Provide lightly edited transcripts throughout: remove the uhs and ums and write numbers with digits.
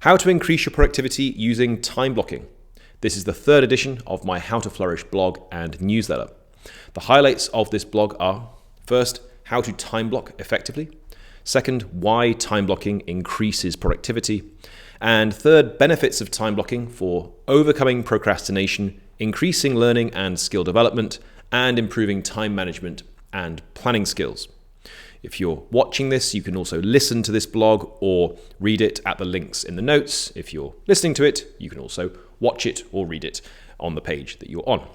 How to increase your productivity using time blocking. This is the third edition of my How to Flourish blog and newsletter. The highlights of this blog are: first, how to time block effectively; second, why time blocking increases productivity; and third, benefits of time blocking for overcoming procrastination, increasing learning and skill development, and improving time management and planning skills. If you're watching this, you can also listen to this blog or read it at the links in the notes. If you're listening to it, you can also watch it or read it on the page that you're on.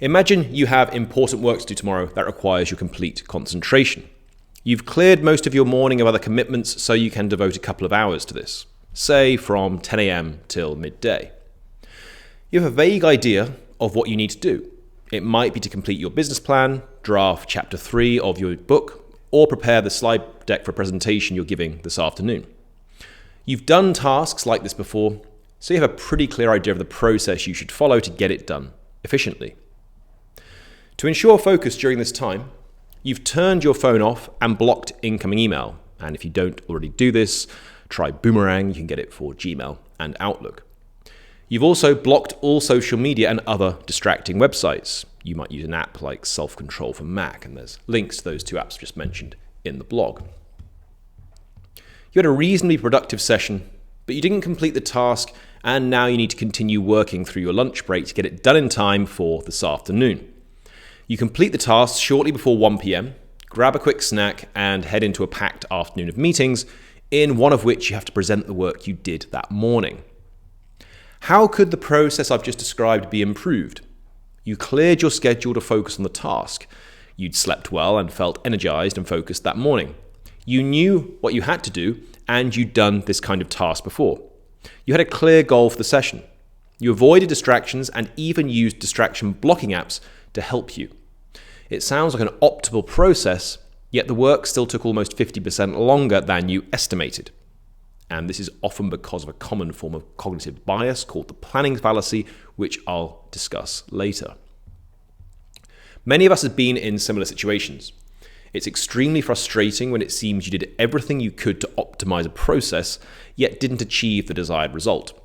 Imagine you have important work to do tomorrow that requires your complete concentration. You've cleared most of your morning of other commitments, so you can devote a couple of hours to this, say from 10 a.m. till midday. You have a vague idea of what you need to do. It might be to complete your business plan, draft chapter 3 of your book, or prepare the slide deck for a presentation you're giving this afternoon. You've done tasks like this before, so you have a pretty clear idea of the process you should follow to get it done efficiently. To ensure focus during this time, you've turned your phone off and blocked incoming email. And if you don't already do this, try Boomerang. You can get it for Gmail and Outlook. You've also blocked all social media and other distracting websites. You might use an app like Self-Control for Mac, and there's links to those two apps just mentioned in the blog. You had a reasonably productive session, but you didn't complete the task, and now you need to continue working through your lunch break to get it done in time for this afternoon. You complete the task shortly before 1 p.m, grab a quick snack, and head into a packed afternoon of meetings, in one of which you have to present the work you did that morning. How could the process I've just described be improved? You cleared your schedule to focus on the task. You'd slept well and felt energized and focused that morning. You knew what you had to do, and you'd done this kind of task before. You had a clear goal for the session. You avoided distractions and even used distraction blocking apps to help you. It sounds like an optimal process, yet the work still took almost 50% longer than you estimated. And this is often because of a common form of cognitive bias called the planning fallacy, which I'll discuss later. Many of us have been in similar situations. It's extremely frustrating when it seems you did everything you could to optimize a process, yet didn't achieve the desired result.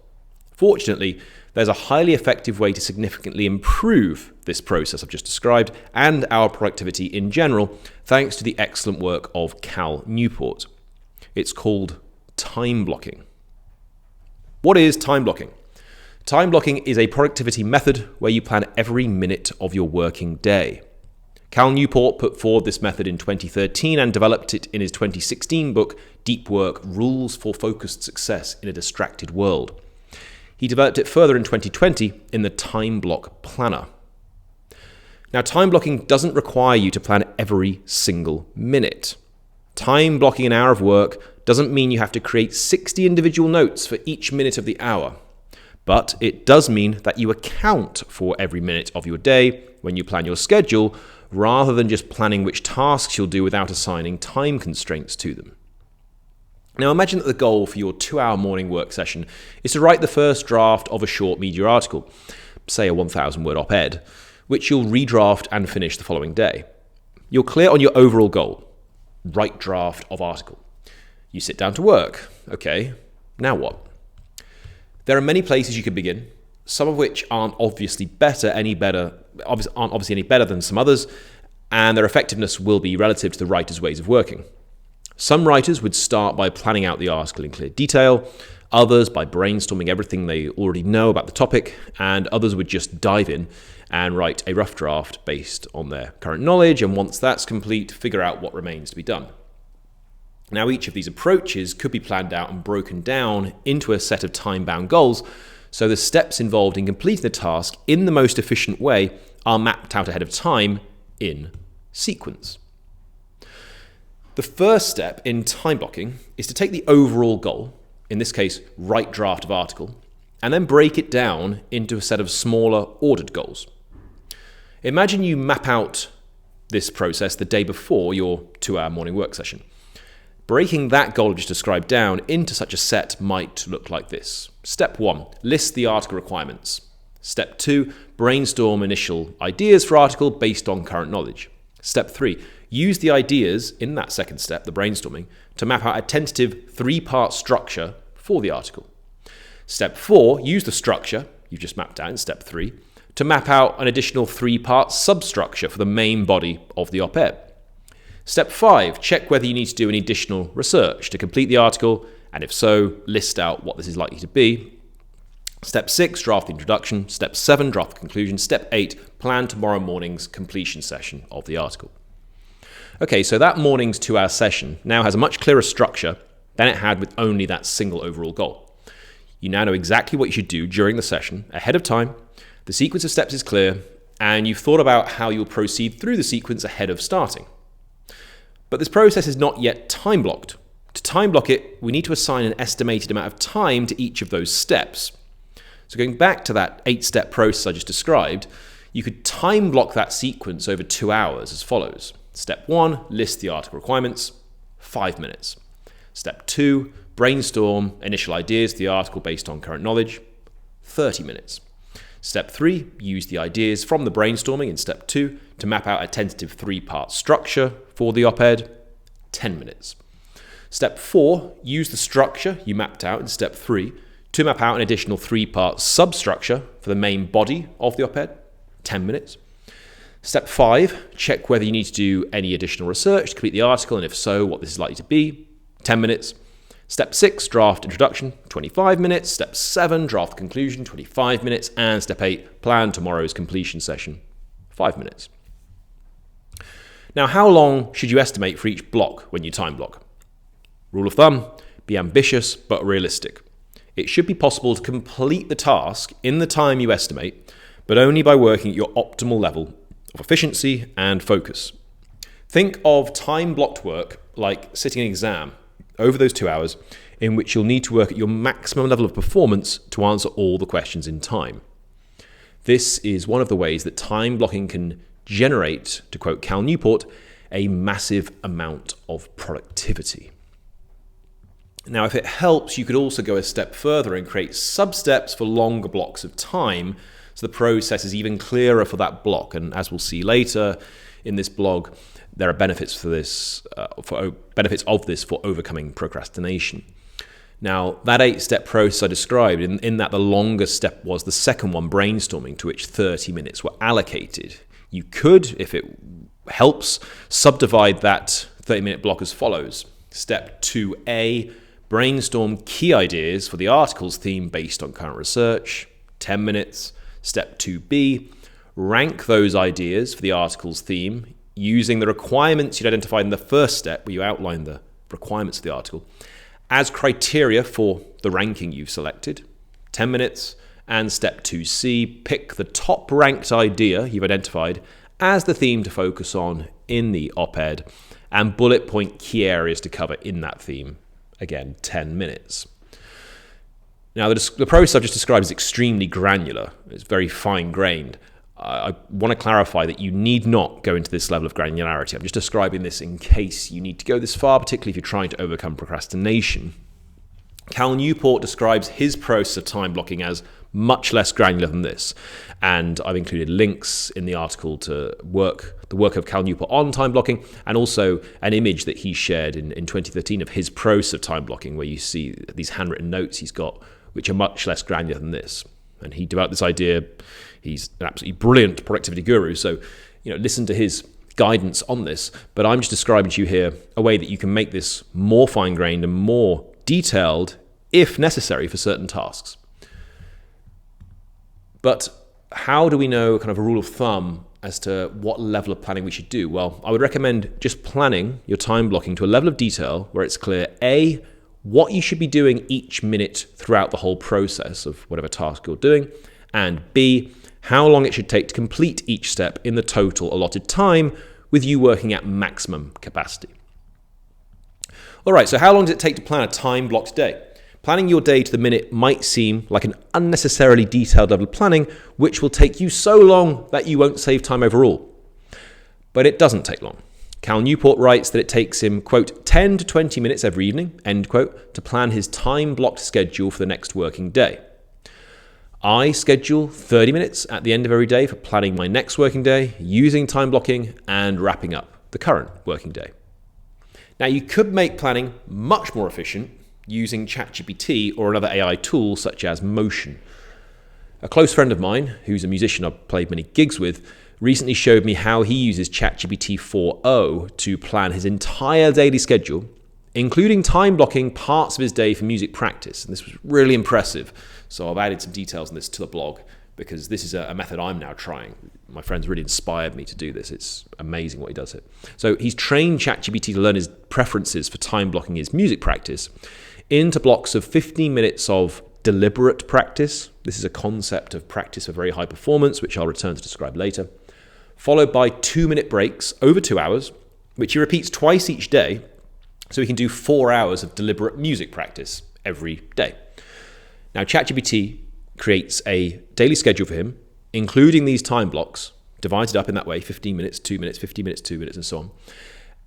Fortunately, there's a highly effective way to significantly improve this process I've just described and our productivity in general, thanks to the excellent work of Newport. It's called time blocking. What is time blocking? Time blocking is a productivity method where you plan every minute of your working day. Newport put forward this method in 2013 and developed it in his 2016 book, Deep Work: Rules for Focused Success in a Distracted World. He developed it further in 2020 in the Time Block Planner. Now, time blocking doesn't require you to plan every single minute. Time blocking an hour of work doesn't mean you have to create 60 individual notes for each minute of the hour. But it does mean that you account for every minute of your day when you plan your schedule, rather than just planning which tasks you'll do without assigning time constraints to them. Now imagine that the goal for your 2-hour morning work session is to write the first draft of a short media article, say a 1,000-word op-ed, which you'll redraft and finish the following day. You're clear on your overall goal: write draft of article. You sit down to work. Okay, now what? There are many places you could begin, some of which aren't obviously any better than some others, and their effectiveness will be relative to the writer's ways of working. Some writers would start by planning out the article in clear detail, others by brainstorming everything they already know about the topic, and others would just dive in and write a rough draft based on their current knowledge, and once that's complete, figure out what remains to be done. Now, each of these approaches could be planned out and broken down into a set of time-bound goals, so the steps involved in completing the task in the most efficient way are mapped out ahead of time in sequence. The first step in time blocking is to take the overall goal, in this case, write draft of article, and then break it down into a set of smaller ordered goals. Imagine you map out this process the day before your 2-hour morning work session. Breaking that goal I've just described down into such a set might look like this. Step 1, list the article requirements. Step 2, brainstorm initial ideas for article based on current knowledge. Step 3, use the ideas in that second step, the brainstorming, to map out a tentative 3-part structure for the article. Step 4, use the structure you've just mapped out in step 3 to map out an additional 3-part substructure for the main body of the op-ed. Step 5, check whether you need to do any additional research to complete the article, and if so, list out what this is likely to be. Step 6, draft the introduction. Step 7, draft the conclusion. Step 8, plan tomorrow morning's completion session of the article. Okay, so that morning's 2-hour session now has a much clearer structure than it had with only that single overall goal. You now know exactly what you should do during the session ahead of time, the sequence of steps is clear, and you've thought about how you'll proceed through the sequence ahead of starting. But this process is not yet time blocked. To time block it, we need to assign an estimated amount of time to each of those steps. So going back to that 8-step process I just described, you could time block that sequence over 2 hours as follows. Step 1, list the article requirements, 5 minutes. Step 2, brainstorm initial ideas to the article based on current knowledge, 30 minutes. Step 3, use the ideas from the brainstorming in step 2 to map out a tentative 3-part structure for the op-ed, 10 minutes. Step 4, use the structure you mapped out in step 3 to map out an additional 3-part substructure for the main body of the op-ed, 10 minutes. Step 5, check whether you need to do any additional research to complete the article, and if so, what this is likely to be, 10 minutes. Step 6, draft introduction, 25 minutes. Step 7, draft conclusion, 25 minutes. And step 8, plan tomorrow's completion session, 5 minutes. Now, how long should you estimate for each block when you time block? Rule of thumb, be ambitious but realistic. It should be possible to complete the task in the time you estimate, but only by working at your optimal level of efficiency and focus. Think of time-blocked work like sitting an exam over those 2 hours in which you'll need to work at your maximum level of performance to answer all the questions in time. This is one of the ways that time blocking can generate, to quote Cal Newport, a massive amount of productivity. Now, if it helps, you could also go a step further and create sub-steps for longer blocks of time, so the process is even clearer for that block. And as we'll see later in this blog, there are benefits for this, benefits of this for overcoming procrastination. Now, that 8-step process I described, in that the longest step was the second one, brainstorming, to which 30 minutes were allocated. You could, if it helps, subdivide that 30-minute block as follows. Step 2A, brainstorm key ideas for the article's theme based on current research, 10 minutes. Step 2B, rank those ideas for the article's theme using the requirements you'd identified in the first step, where you outline the requirements of the article, as criteria for the ranking you've selected, 10 minutes. And step 2C, pick the top ranked idea you've identified as the theme to focus on in the op-ed, and bullet point key areas to cover in that theme, again, 10 minutes. Now, the process I've just described is extremely granular. It's very fine-grained. I want to clarify that you need not go into this level of granularity. I'm just describing this in case you need to go this far, particularly if you're trying to overcome procrastination. Cal Newport describes his process of time blocking as much less granular than this, and I've included links in the article to the work of Cal Newport on time blocking, and also an image that he shared in 2013 of his process of time blocking, where you see these handwritten notes he's got, which are much less granular than this. And he developed this idea. He's an absolutely brilliant productivity guru, so listen to his guidance on this. But I'm just describing to you here a way that you can make this more fine-grained and more detailed if necessary for certain tasks. But how do we know kind of a rule of thumb as to what level of planning we should do? Well, I would recommend just planning your time blocking to a level of detail where it's clear, A, what you should be doing each minute throughout the whole process of whatever task you're doing, and B, how long it should take to complete each step in the total allotted time, with you working at maximum capacity. All right, so how long does it take to plan a time-blocked day? Planning your day to the minute might seem like an unnecessarily detailed level of planning, which will take you so long that you won't save time overall. But it doesn't take long. Cal Newport writes that it takes him, quote, 10 to 20 minutes every evening, end quote, to plan his time-blocked schedule for the next working day. I schedule 30 minutes at the end of every day for planning my next working day, using time blocking and wrapping up the current working day. Now, you could make planning much more efficient using ChatGPT or another AI tool such as Motion. A close friend of mine, who's a musician I've played many gigs with, recently showed me how he uses ChatGPT 4.0 to plan his entire daily schedule, including time blocking parts of his day for music practice. And this was really impressive. So I've added some details on this to the blog because this is a method I'm now trying. My friends really inspired me to do this. It's amazing what he does here. So he's trained ChatGPT to learn his preferences for time blocking his music practice into blocks of 15 minutes of deliberate practice. This is a concept of practice for very high performance, which I'll return to describe later, followed by 2-minute breaks over 2 hours, which he repeats twice each day, so he can do 4 hours of deliberate music practice every day. Now, ChatGPT creates a daily schedule for him, including these time blocks, divided up in that way, 15 minutes, 2 minutes, 15 minutes, 2 minutes, and so on.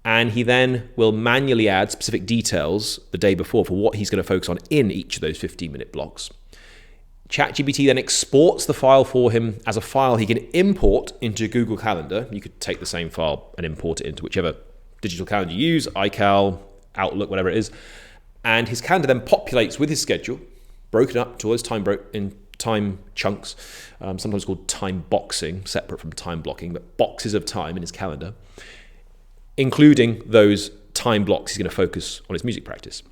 And he then will manually add specific details the day before for what he's going to focus on in each of those 15-minute blocks. ChatGPT then exports the file for him as a file he can import into Google Calendar. You could take the same file and import it into whichever digital calendar you use, iCal, Outlook, whatever it is. And his calendar then populates with his schedule, broken up to all those time chunks, sometimes called time boxing, separate from time blocking, but boxes of time in his calendar, including those time blocks he's going to focus on his music practice.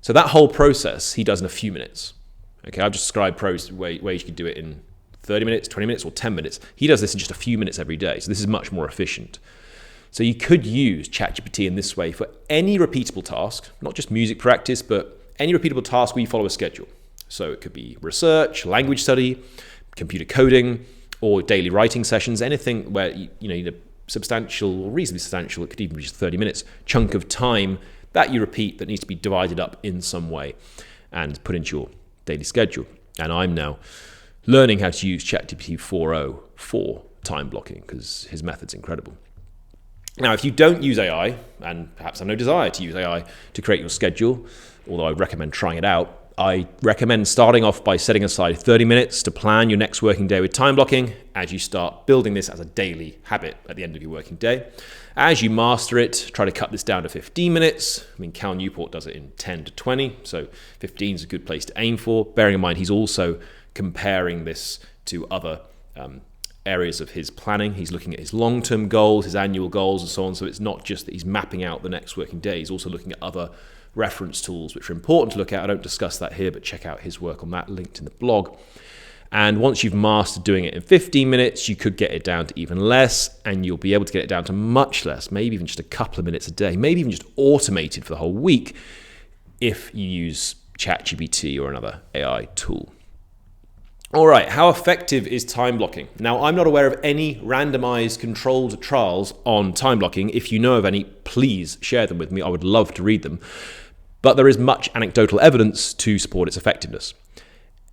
So that whole process he does in a few minutes. Okay, I've just described ways you can do it in 30 minutes, 20 minutes, or 10 minutes. He does this in just a few minutes every day. So this is much more efficient. So you could use ChatGPT in this way for any repeatable task, not just music practice, but any repeatable task where you follow a schedule. So it could be research, language study, computer coding, or daily writing sessions, anything where you need a substantial or reasonably substantial, it could even be just 30 minutes, chunk of time that you repeat that needs to be divided up in some way and put into your daily schedule. And I'm now learning how to use ChatGPT 4.0 for time blocking because his method's incredible. Now, if you don't use AI, and perhaps have no desire to use AI to create your schedule, although I recommend trying it out, I recommend starting off by setting aside 30 minutes to plan your next working day with time blocking as you start building this as a daily habit at the end of your working day. As you master it, try to cut this down to 15 minutes. I mean, Cal Newport does it in 10 to 20, so 15 is a good place to aim for. Bearing in mind, he's also comparing this to other areas of his planning. He's looking at his long-term goals, his annual goals, and so on. So it's not just that he's mapping out the next working day. He's also looking at other reference tools, which are important to look at. I don't discuss that here, but check out his work on that, linked in the blog. And once you've mastered doing it in 15 minutes, you could get it down to even less, and you'll be able to get it down to much less, maybe even just a couple of minutes a day, maybe even just automated for the whole week if you use ChatGPT or another AI tool. All right, how effective is time blocking? Now, I'm not aware of any randomized controlled trials on time blocking. If you know of any, please share them with me. I would love to read them. But there is much anecdotal evidence to support its effectiveness.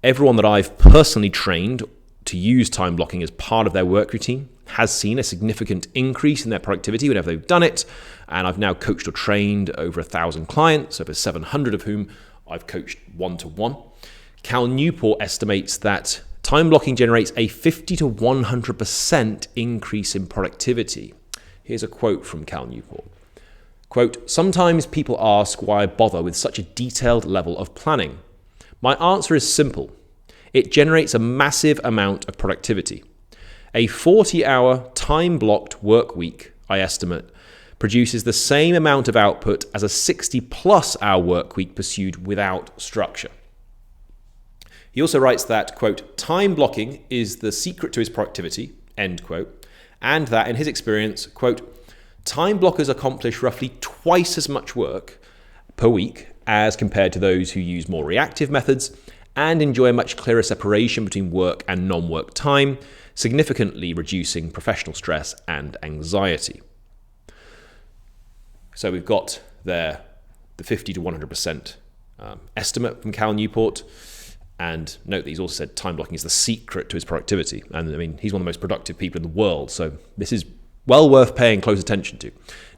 Everyone that I've personally trained to use time blocking as part of their work routine has seen a significant increase in their productivity whenever they've done it. And I've now coached or trained over 1,000 clients, over 700 of whom I've coached one-to-one. Cal Newport estimates that time blocking generates a 50 to 100% increase in productivity. Here's a quote from Cal Newport. Quote, "Sometimes people ask why I bother with such a detailed level of planning. My answer is simple. It generates a massive amount of productivity. A 40-hour time-blocked work week, I estimate, produces the same amount of output as a 60-plus hour work week pursued without structure." He also writes that, quote, "Time blocking is the secret to his productivity," end quote, and that in his experience, quote, "Time blockers accomplish roughly twice as much work per week as compared to those who use more reactive methods and enjoy a much clearer separation between work and non-work time, significantly reducing professional stress and anxiety." So we've got there the 50 to 100% estimate from Cal Newport. And note that he's also said time blocking is the secret to his productivity. And I mean, he's one of the most productive people in the world. So this is well worth paying close attention to.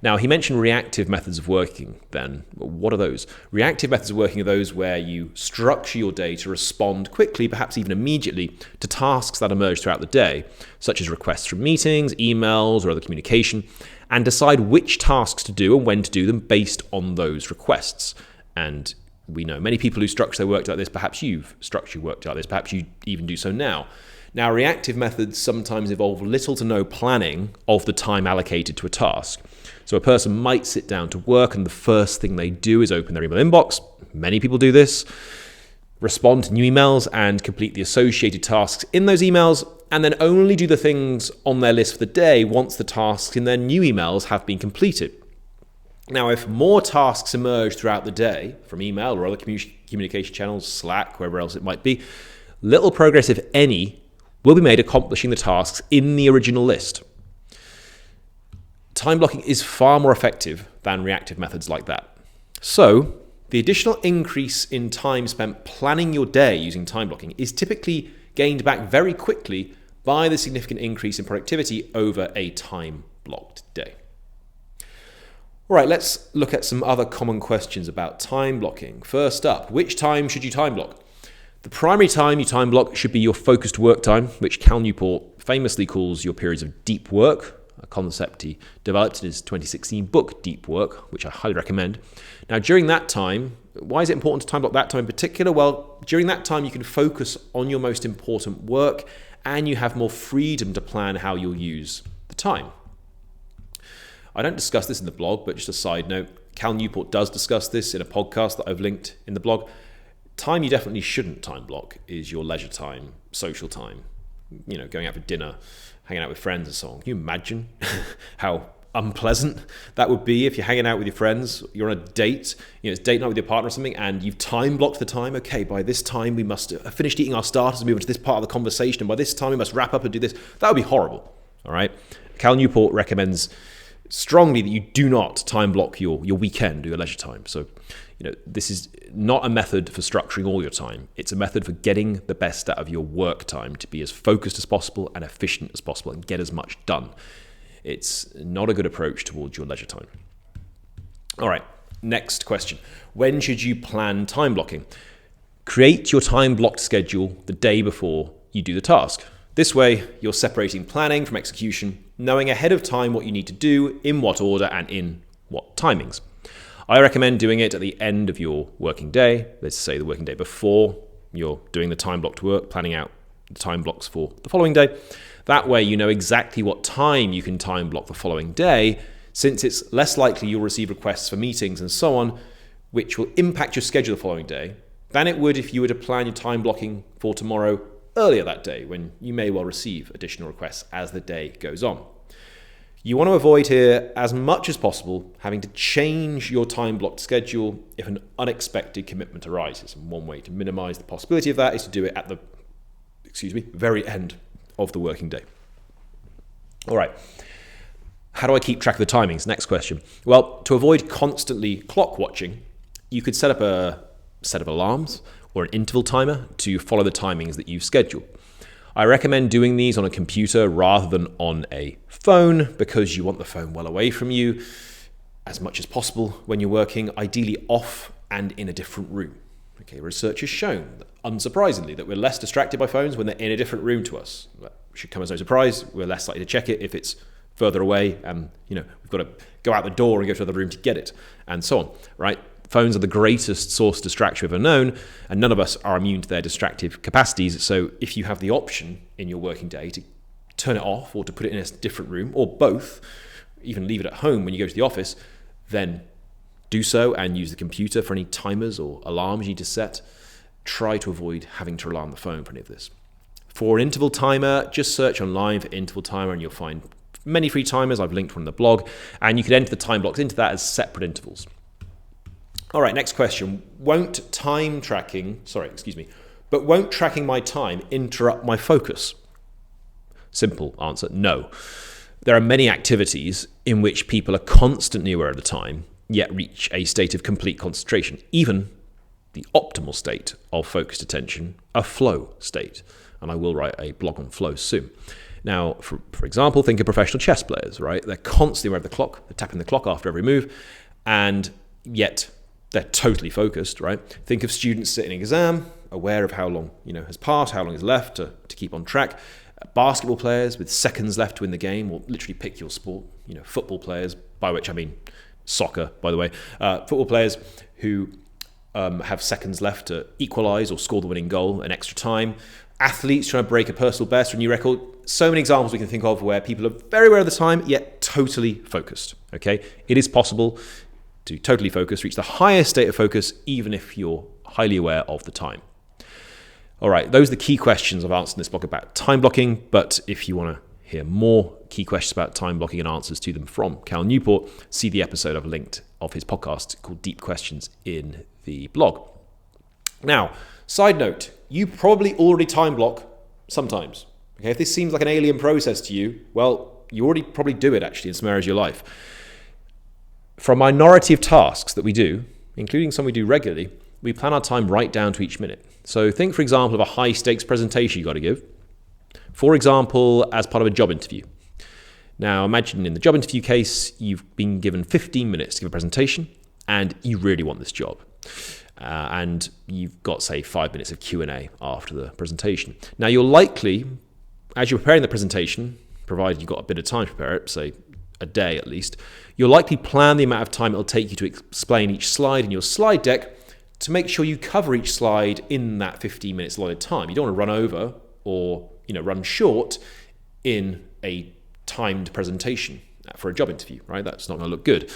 Now, he mentioned reactive methods of working then. What are those? Reactive methods of working are those where you structure your day to respond quickly, perhaps even immediately, to tasks that emerge throughout the day, such as requests from meetings, emails, or other communication. and decide which tasks to do and when to do them based on those requests. And we know many people who structure their work like this. Perhaps you've structured your work like this. Perhaps you even do so now. Now, reactive methods sometimes involve little to no planning of the time allocated to a task. So a person might sit down to work and the first thing they do is open their email inbox. Many people do this. Respond to new emails and complete the associated tasks in those emails, and then only do the things on their list for the day once the tasks in their new emails have been completed. Now, if more tasks emerge throughout the day from email or other communication channels, Slack, wherever else it might be, little progress, if any, will be made accomplishing the tasks in the original list. Time blocking is far more effective than reactive methods like that. So, the additional increase in time spent planning your day using time blocking is typically gained back very quickly by the significant increase in productivity over a time-blocked day. All right, let's look at some other common questions about time blocking. First up, which time should you time block? The primary time you time block should be your focused work time, which Cal Newport famously calls your periods of deep work, a concept he developed in his 2016 book, Deep Work, which I highly recommend. Now, during that time, why is it important to time block that time in particular? Well, during that time, you can focus on your most important work and you have more freedom to plan how you'll use the time. I don't discuss this in the blog, but just a side note, Cal Newport does discuss this in a podcast that I've linked in the blog. Time you definitely shouldn't time block is your leisure time, social time, going out for dinner, hanging out with friends and so on. Can you imagine how unpleasant that would be if you're hanging out with your friends, you're on a date, it's date night with your partner or something, and you've time blocked the time. Okay, by this time we must have finished eating our starters and move on to this part of the conversation, and by this time we must wrap up and do this. That would be horrible, all right? Cal Newport recommends strongly that you do not time block your weekend or your leisure time. So, this is not a method for structuring all your time. It's a method for getting the best out of your work time to be as focused as possible and efficient as possible and get as much done. It's not a good approach towards your leisure time. All right, next question. When should you plan time blocking? Create your time blocked schedule the day before you do the task. This way, you're separating planning from execution, knowing ahead of time what you need to do, in what order, and in what timings. I recommend doing it at the end of your working day. Let's say the working day before you're doing the time blocked work, planning out the time blocks for the following day. That way you know exactly what time you can time block the following day, since it's less likely you'll receive requests for meetings and so on, which will impact your schedule the following day, than it would if you were to plan your time blocking for tomorrow earlier that day, when you may well receive additional requests as the day goes on. You want to avoid here, as much as possible, having to change your time-blocked schedule if an unexpected commitment arises. And one way to minimize the possibility of that is to do it at the very end of the working day. All right. How do I keep track of the timings? Next question. Well, to avoid constantly clock watching, you could set up a set of alarms or an interval timer to follow the timings that you've scheduled. I recommend doing these on a computer rather than on a phone, because you want the phone well away from you as much as possible when you're working, ideally off and in a different room. Okay, research has shown, unsurprisingly, that we're less distracted by phones when they're in a different room to us. That should come as no surprise. We're less likely to check it if it's further away, and we've got to go out the door and go to another room to get it, and so on, right? Phones are the greatest source of distraction we've ever known, and none of us are immune to their distractive capacities. So if you have the option in your working day to turn it off or to put it in a different room, or both, even leave it at home when you go to the office, then do so and use the computer for any timers or alarms you need to set. Try to avoid having to rely on the phone for any of this. For an interval timer, just search online for interval timer and you'll find many free timers. I've linked one in the blog, and you can enter the time blocks into that as separate intervals. All right, next question. Won't tracking my time interrupt my focus? Simple answer, no. There are many activities in which people are constantly aware of the time, yet reach a state of complete concentration, even the optimal state of focused attention, a flow state. And I will write a blog on flow soon. Now, for example, think of professional chess players, right? They're constantly aware of the clock, they're tapping the clock after every move, and yet they're totally focused, right? Think of students sitting in an exam, aware of how long has passed, how long is left to keep on track. Basketball players with seconds left to win the game, or literally pick your sport, football players, by which I mean soccer, by the way, football players who have seconds left to equalise or score the winning goal in extra time. Athletes trying to break a personal best or a new record. So many examples we can think of where people are very aware of the time, yet totally focused. Okay, it is possible to totally focus, reach the highest state of focus, even if you're highly aware of the time. All right, those are the key questions I've answered in this blog about time blocking. But if you want to hear more key questions about time blocking and answers to them from Cal Newport, see the episode I've linked of his podcast called Deep Questions in the blog. Now, side note, you probably already time block sometimes. Okay, if this seems like an alien process to you, well, you already probably do it actually in some areas of your life. For a minority of tasks that we do, including some we do regularly, we plan our time right down to each minute. So think, for example, of a high-stakes presentation you've got to give. For example, as part of a job interview. Now, imagine in the job interview case, you've been given 15 minutes to give a presentation, and you really want this job. And you've got, say, 5 minutes of Q&A after the presentation. Now, you're likely, as you're preparing the presentation, provided you've got a bit of time to prepare it, say a day at least, you'll likely plan the amount of time it'll take you to explain each slide in your slide deck to make sure you cover each slide in that 15 minutes allotted time. You don't want to run over or run short in a timed presentation for a job interview, right? That's not going to look good.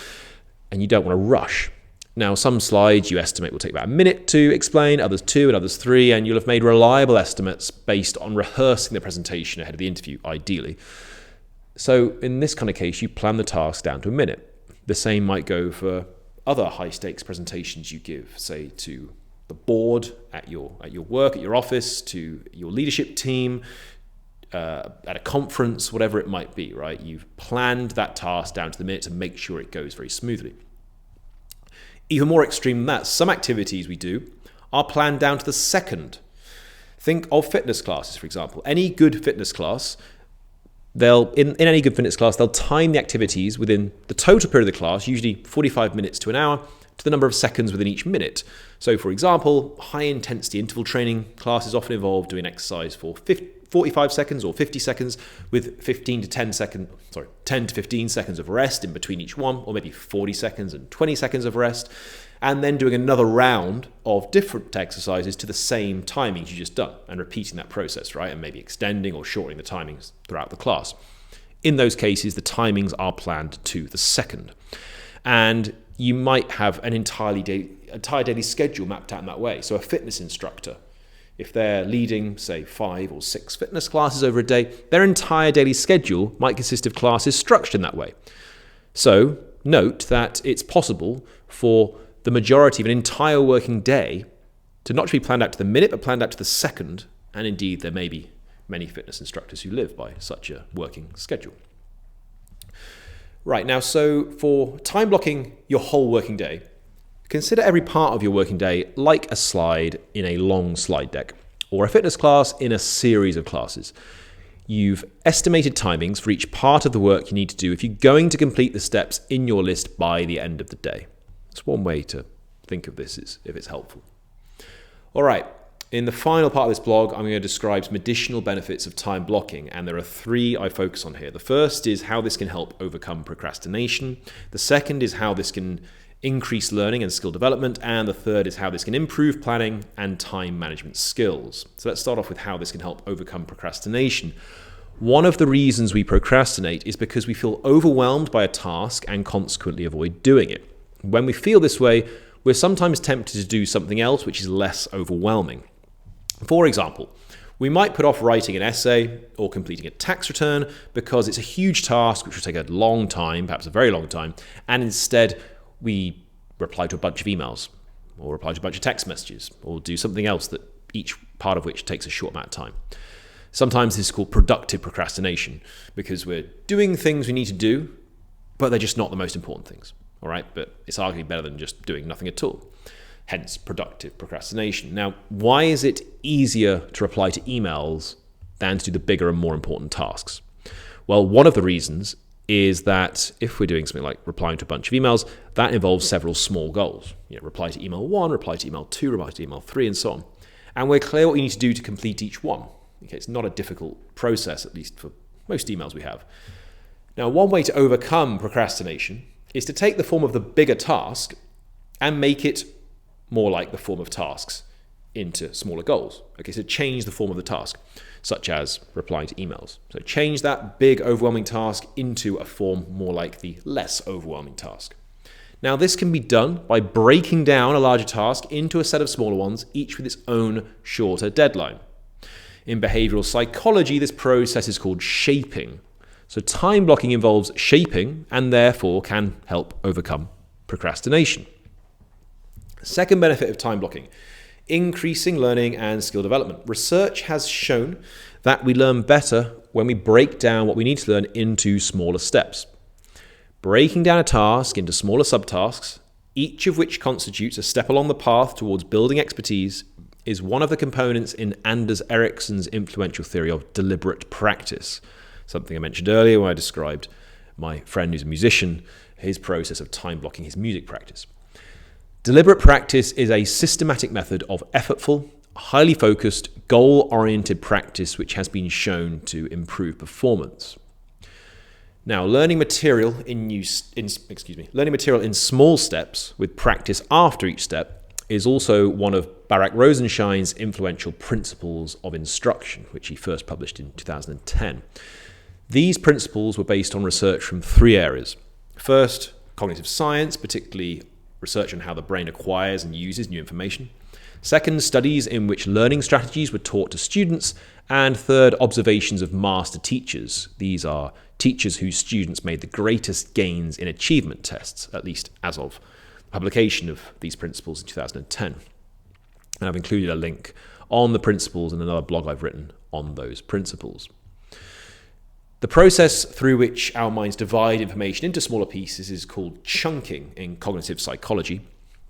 And you don't want to rush. Now, some slides you estimate will take about a minute to explain, others 2 and others 3, and you'll have made reliable estimates based on rehearsing the presentation ahead of the interview, ideally. So in this kind of case, you plan the task down to a minute. The same might go for other high-stakes presentations you give, say to the board at your work, at your office, to your leadership team, at a conference, whatever it might be, right? You've planned that task down to the minute to make sure it goes very smoothly. Even more extreme than that, some activities we do are planned down to the second. Think of fitness classes, for example. Any good fitness class, in any good fitness class, they'll time the activities within the total period of the class, usually 45 minutes to an hour, to the number of seconds within each minute. So, for example, high-intensity interval training classes often involve doing exercise for 45 seconds or 50 seconds with 10 to 15 seconds of rest in between each one, or maybe 40 seconds and 20 seconds of rest, and then doing another round of different exercises to the same timings you just done, and repeating that process, right? And maybe extending or shortening the timings throughout the class. In those cases, the timings are planned to the second. And you might have an entire daily schedule mapped out in that way. So a fitness instructor, if they're leading, say, 5 or 6 fitness classes over a day, their entire daily schedule might consist of classes structured in that way. So note that it's possible for the majority of an entire working day to not be planned out to the minute, but planned out to the second. And indeed, there may be many fitness instructors who live by such a working schedule. Right, now, so for time blocking your whole working day, consider every part of your working day like a slide in a long slide deck, or a fitness class in a series of classes. You've estimated timings for each part of the work you need to do if you're going to complete the steps in your list by the end of the day. That's one way to think of this, is if it's helpful. All right, in the final part of this blog, I'm going to describe some additional benefits of time blocking, and there are 3 I focus on here. The first is how this can help overcome procrastination. The second is how this can increase learning and skill development, and the third is how this can improve planning and time management skills. So let's start off with how this can help overcome procrastination. One of the reasons we procrastinate is because we feel overwhelmed by a task and consequently avoid doing it. When we feel this way, we're sometimes tempted to do something else which is less overwhelming. For example, we might put off writing an essay or completing a tax return because it's a huge task which will take a long time, perhaps a very long time, and instead we reply to a bunch of emails or reply to a bunch of text messages or do something else that each part of which takes a short amount of time. Sometimes this is called productive procrastination because we're doing things we need to do, but they're just not the most important things. All right, but it's arguably better than just doing nothing at all. Hence, productive procrastination. Now, why is it easier to reply to emails than to do the bigger and more important tasks? Well, one of the reasons is that if we're doing something like replying to a bunch of emails, that involves several small goals. Reply to email 1, reply to email 2, reply to email 3, and so on. And we're clear what we need to do to complete each one. Okay, it's not a difficult process, at least for most emails we have. Now, one way to overcome procrastination is to take the form of the bigger task and make it more like the form of tasks into smaller goals. Okay, so change the form of the task, such as replying to emails. So change that big, overwhelming task into a form more like the less overwhelming task. Now, this can be done by breaking down a larger task into a set of smaller ones, each with its own shorter deadline. In behavioral psychology, this process is called shaping. So time blocking involves shaping and therefore can help overcome procrastination. Second benefit of time blocking: increasing learning and skill development. Research has shown that we learn better when we break down what we need to learn into smaller steps. Breaking down a task into smaller subtasks, each of which constitutes a step along the path towards building expertise, is one of the components in Anders Ericsson's influential theory of deliberate practice, something I mentioned earlier when I described my friend who's a musician, his process of time blocking his music practice. Deliberate practice is a systematic method of effortful, highly focused, goal-oriented practice which has been shown to improve performance. Now, learning material in small steps with practice after each step is also one of Barak Rosenshine's influential principles of instruction, which he first published in 2010. These principles were based on research from three areas. First, cognitive science, particularly research on how the brain acquires and uses new information. Second, studies in which learning strategies were taught to students. And third, observations of master teachers. These are teachers whose students made the greatest gains in achievement tests, at least as of publication of these principles in 2010. And I've included a link on the principles in another blog I've written on those principles. The process through which our minds divide information into smaller pieces is called chunking in cognitive psychology.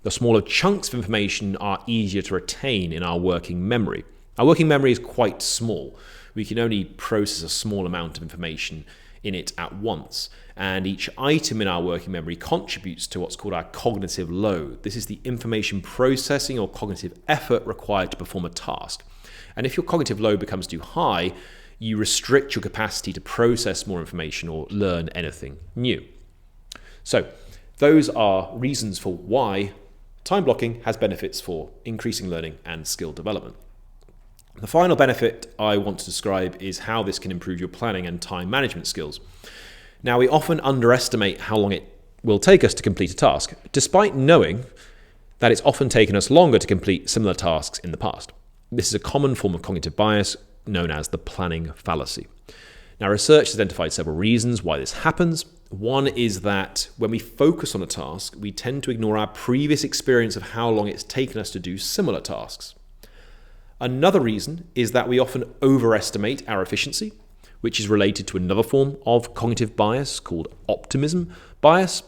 The smaller chunks of information are easier to retain in our working memory. Our working memory is quite small. We can only process a small amount of information in it at once, and each item in our working memory contributes to what's called our cognitive load. This is the information processing or cognitive effort required to perform a task. And if your cognitive load becomes too high, you restrict your capacity to process more information or learn anything new. So those are reasons for why time blocking has benefits for increasing learning and skill development. The final benefit I want to describe is how this can improve your planning and time management skills. Now, we often underestimate how long it will take us to complete a task, despite knowing that it's often taken us longer to complete similar tasks in the past. This is a common form of cognitive bias known as the planning fallacy. Now, research has identified several reasons why this happens. One is that when we focus on a task, we tend to ignore our previous experience of how long it's taken us to do similar tasks. Another reason is that we often overestimate our efficiency, which is related to another form of cognitive bias called optimism bias.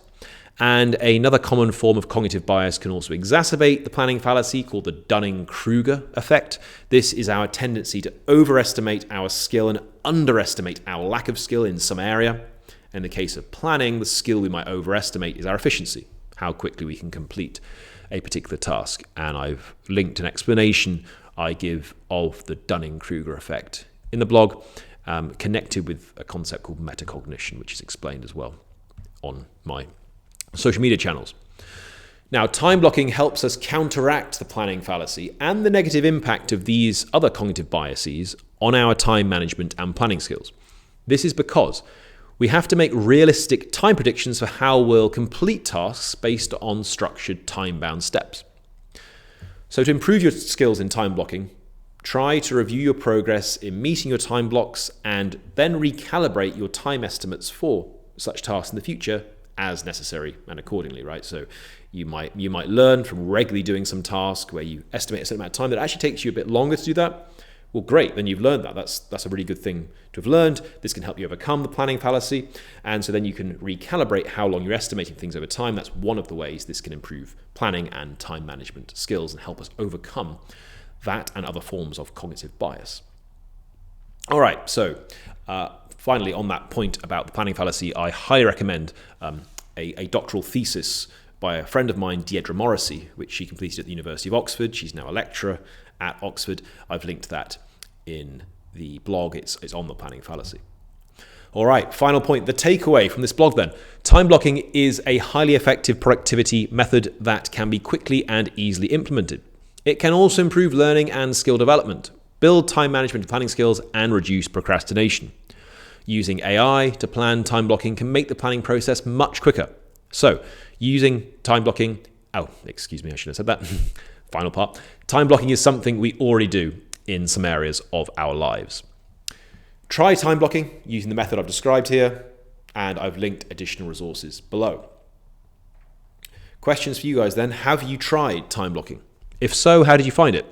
And another common form of cognitive bias can also exacerbate the planning fallacy called the Dunning-Kruger effect. This is our tendency to overestimate our skill and underestimate our lack of skill in some area. In the case of planning, the skill we might overestimate is our efficiency, how quickly we can complete a particular task. And I've linked an explanation I give of the Dunning-Kruger effect in the blog, connected with a concept called metacognition, which is explained as well on my social media channels. Now, time blocking helps us counteract the planning fallacy and the negative impact of these other cognitive biases on our time management and planning skills. This is because we have to make realistic time predictions for how we'll complete tasks based on structured time-bound steps. So to improve your skills in time blocking, try to review your progress in meeting your time blocks and then recalibrate your time estimates for such tasks in the future as necessary and accordingly, right? So you might learn from regularly doing some task where you estimate a certain amount of time that actually takes you a bit longer to do that. Well, great, then you've learned that. That's a really good thing to have learned. This can help you overcome the planning fallacy. And so then you can recalibrate how long you're estimating things over time. That's one of the ways this can improve planning and time management skills and help us overcome that and other forms of cognitive bias. All right, so finally, on that point about the planning fallacy, I highly recommend a doctoral thesis by a friend of mine, Deirdre Morrissey, which she completed at the University of Oxford. She's now a lecturer at Oxford. I've linked that in the blog. It's on the planning fallacy. All right, final point, the takeaway from this blog then. Time blocking is a highly effective productivity method that can be quickly and easily implemented. It can also improve learning and skill development, build time management and planning skills, and reduce procrastination. Using AI to plan time blocking can make the planning process much quicker. So, using time blocking, I should have said that. Final part. Time blocking is something we already do in some areas of our lives. Try time blocking using the method I've described here, and I've linked additional resources below. Questions for you guys then. Have you tried time blocking? If so, how did you find it?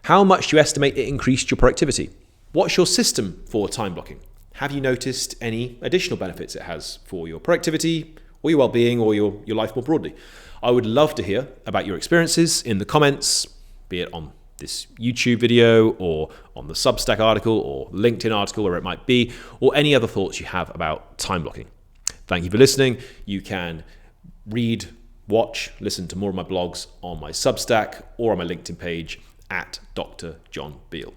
How much do you estimate it increased your productivity? What's your system for time blocking? Have you noticed any additional benefits it has for your productivity or your well-being or your life more broadly? I would love to hear about your experiences in the comments, be it on this YouTube video or on the Substack article or LinkedIn article, wherever it might be, or any other thoughts you have about time blocking. Thank you for listening. You can read, watch, listen to more of my blogs on my Substack or on my LinkedIn page at Dr. John Beale.